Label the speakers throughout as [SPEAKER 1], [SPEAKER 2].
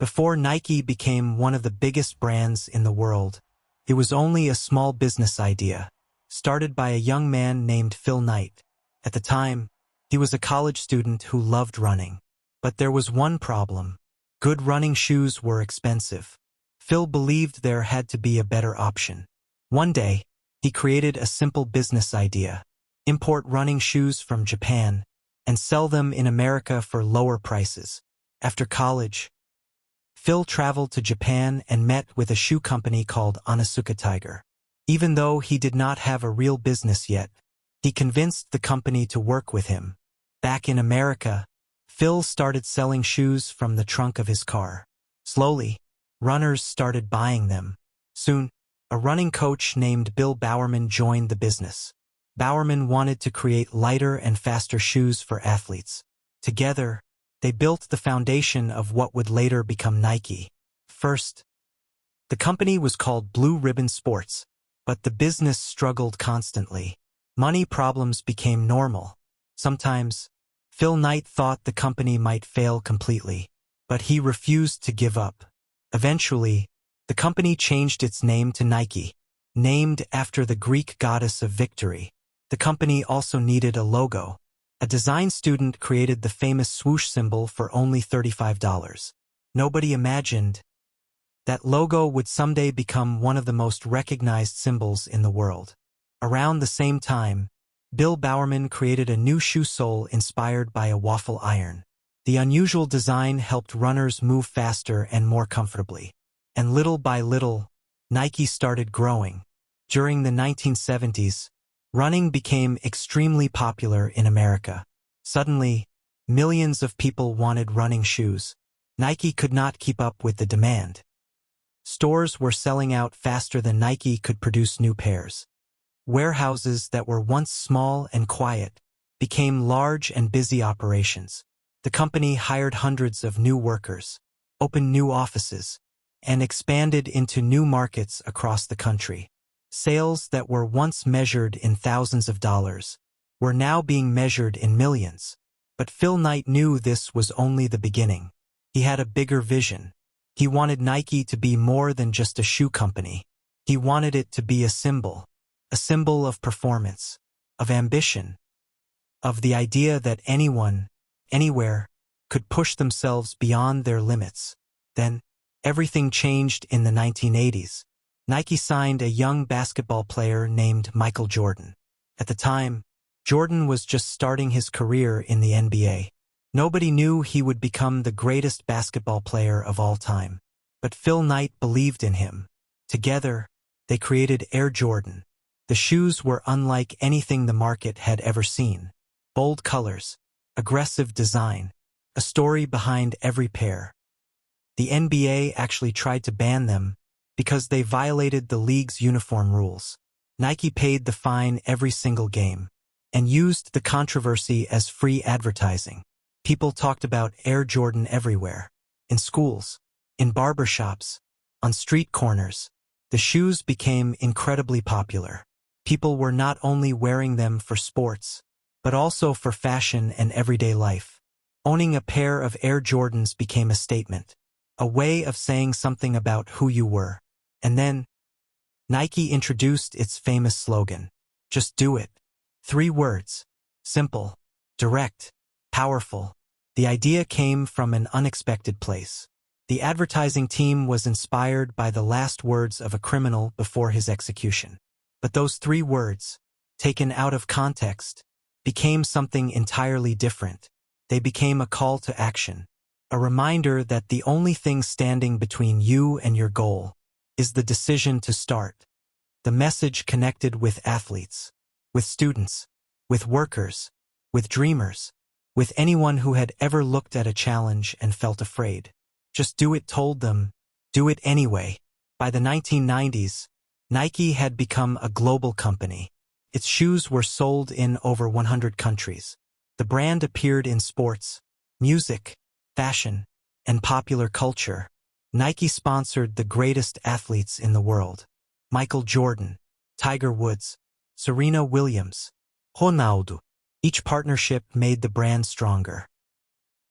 [SPEAKER 1] Before Nike became one of the biggest brands in the world, it was only a small business idea, started by a young man named Phil Knight. At the time, he was a college student who loved running. But there was one problem. Good running shoes were expensive. Phil believed there had to be a better option. One day, he created a simple business idea: import running shoes from Japan and sell them in America for lower prices. After college, Phil traveled to Japan and met with a shoe company called Onitsuka Tiger. Even though he did not have a real business yet, he convinced the company to work with him. Back in America, Phil started selling shoes from the trunk of his car. Slowly, runners started buying them. Soon, a running coach named Bill Bowerman joined the business. Bowerman wanted to create lighter and faster shoes for athletes. Together, they built the foundation of what would later become Nike. First, the company was called Blue Ribbon Sports, but the business struggled constantly. Money problems became normal. Sometimes, Phil Knight thought the company might fail completely, but he refused to give up. Eventually, the company changed its name to Nike, named after the Greek goddess of victory. The company also needed a logo. A design student created the famous swoosh symbol for only $35. Nobody imagined that logo would someday become one of the most recognized symbols in the world. Around the same time, Bill Bowerman created a new shoe sole inspired by a waffle iron. The unusual design helped runners move faster and more comfortably. And little by little, Nike started growing. During the 1970s, running became extremely popular in America. Suddenly, millions of people wanted running shoes. Nike could not keep up with the demand. Stores were selling out faster than Nike could produce new pairs. Warehouses that were once small and quiet became large and busy operations. The company hired hundreds of new workers, opened new offices, and expanded into new markets across the country. Sales that were once measured in thousands of dollars were now being measured in millions. But Phil Knight knew this was only the beginning. He had a bigger vision. He wanted Nike to be more than just a shoe company. He wanted it to be a symbol of performance, of ambition, of the idea that anyone, anywhere, could push themselves beyond their limits. Then, everything changed in the 1980s. Nike signed a young basketball player named Michael Jordan. At the time, Jordan was just starting his career in the NBA. Nobody knew he would become the greatest basketball player of all time. But Phil Knight believed in him. Together, they created Air Jordan. The shoes were unlike anything the market had ever seen. Bold colors, aggressive design, a story behind every pair. The NBA actually tried to ban them because they violated the league's uniform rules. Nike paid the fine every single game and used the controversy as free advertising. People talked about Air Jordan everywhere. In schools, in barbershops, on street corners. The shoes became incredibly popular. People were not only wearing them for sports, but also for fashion and everyday life. Owning a pair of Air Jordans became a statement, a way of saying something about who you were. And then, Nike introduced its famous slogan, "Just do it." 3 words. Simple, direct, powerful. The idea came from an unexpected place. The advertising team was inspired by the last words of a criminal before his execution. But those 3 words, taken out of context, became something entirely different. They became a call to action, a reminder that the only thing standing between you and your goal is the decision to start. The message connected with athletes, with students, with workers, with dreamers, with anyone who had ever looked at a challenge and felt afraid. Just do it told them, do it anyway. By the 1990s, Nike had become a global company. Its shoes were sold in over 100 countries. The brand appeared in sports, music, fashion, and popular culture. Nike sponsored the greatest athletes in the world: Michael Jordan, Tiger Woods, Serena Williams, Ronaldo. Each partnership made the brand stronger.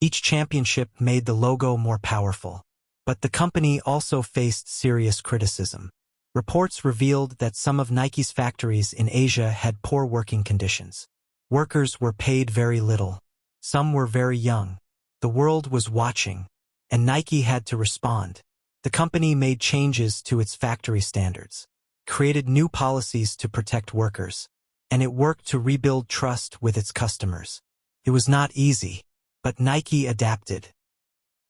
[SPEAKER 1] Each championship made the logo more powerful. But the company also faced serious criticism. Reports revealed that some of Nike's factories in Asia had poor working conditions. Workers were paid very little. Some were very young. The world was watching, and Nike had to respond. The company made changes to its factory standards, created new policies to protect workers, and it worked to rebuild trust with its customers. It was not easy, but Nike adapted.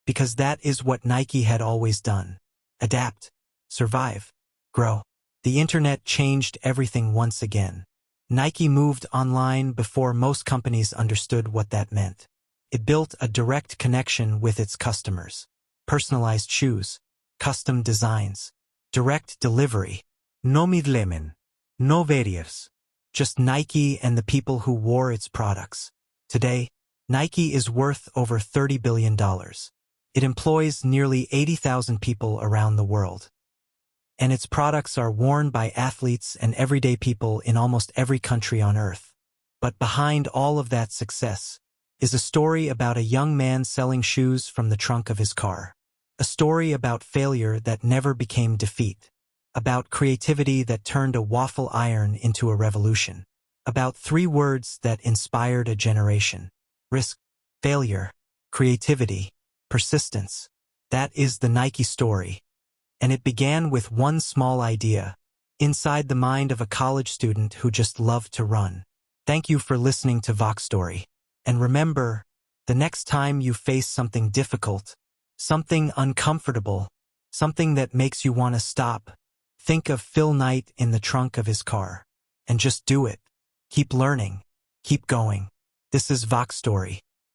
[SPEAKER 1] Because that is what Nike had always done. Adapt, survive, grow. The internet changed everything once again. Nike moved online before most companies understood what that meant. It built a direct connection with its customers. Personalized shoes, custom designs, direct delivery. No middlemen, no barriers. Just Nike and the people who wore its products. Today, Nike is worth over $30 billion. It employs nearly 80,000 people around the world. And its products are worn by athletes and everyday people in almost every country on earth. But behind all of that success is a story about a young man selling shoes from the trunk of his car. A story about failure that never became defeat. About creativity that turned a waffle iron into a revolution. About 3 words that inspired a generation. Risk, failure, creativity, persistence. That is the Nike story. And it began with one small idea, inside the mind of a college student who just loved to run. Thank you for listening to VoxStory. And remember, the next time you face something difficult, something uncomfortable, something that makes you want to stop, think of Phil Knight in the trunk of his car. And just do it. Keep learning. Keep going. This is VoxStory.